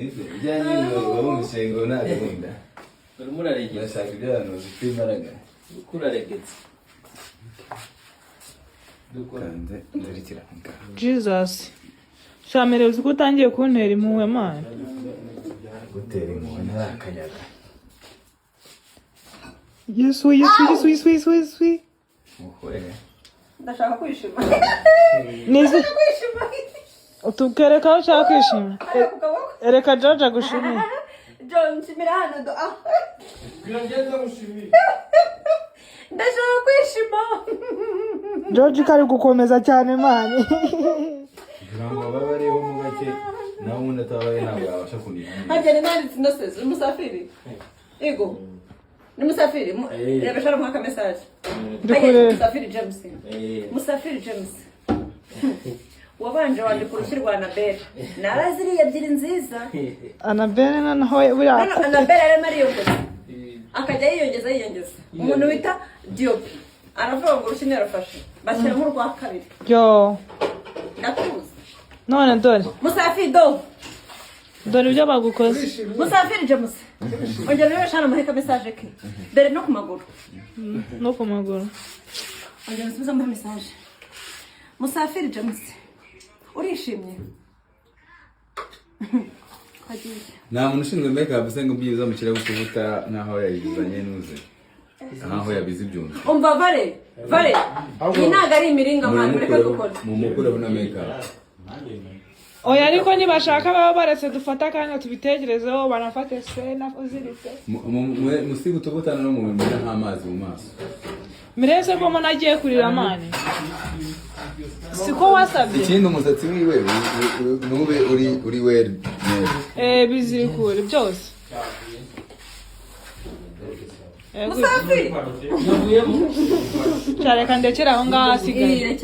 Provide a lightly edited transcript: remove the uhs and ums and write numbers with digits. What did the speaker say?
Nize ijyanye n'uwo mushengo na gahunda. Murarege. Nashaka ibyano zifimaraga. Kuraregetse. Dukanze nzirikira nka. Jesus. Shamere uzi ko utangiye kuntera impuhwe mana. Gutera impuhwe narakanyaga. Yesu. Muhwe. Ndashaka kwishima. Nize. Utukereka aho ushaka kwishima. Ereka George agushimire. John nshimira hano do. Birangeza mushimire. Ndashaka kwishima. George kari gukomeza cyane mani. Ngambo babareho mu gake nawe undi atabaye ntabwo yabasha kunira. Hajya nanditse nose umusafiri. Ego. Ni musafiri. Reba shara mwaka message. Musafiri James. Musafiri James. Wabanje wandi kurushyirwa Annabelle. Naraziriye ebyiri nziza. Annabelle naho buriya. Annabelle arimo ariyongeza. Akajya yiyongeza. Umuntu wita Diop. Aravuga ngo urushyi yarafashe. Bashyiramo urwa kabiri. Yo. Ndakuzi. None dore. Musafiri do. Dore ibyo bagukoze. Musafiri James. Ongera rero shana muheka message ke. Dore no ku maguru. No ku maguru. Ongera nsubiza mu message. Musafiri James. Urishimye. Hagiye. Nta muntu ushinzwe makeup se ngo byiza mu kirego kubuta naho yayizanye nuze. Aho yabize ibyunze. Umva vale. Iyi ntago ari imiringa mwana reka dukora. Mu mukuru abona makeup. Oya ariko nibashaka baba baretse dufata kandi tubitegerezeho banafate sena uziritse. Musibu tubutana no mu mbere nk'amazi mu maso. Mireze ko mona agiye kurira mani. Siko wasabye. Ikindi umusatsi wiwe nube uri wera. Bizirikure byose. Musafiri. Cyareka ndekera aho ngaho asigaye.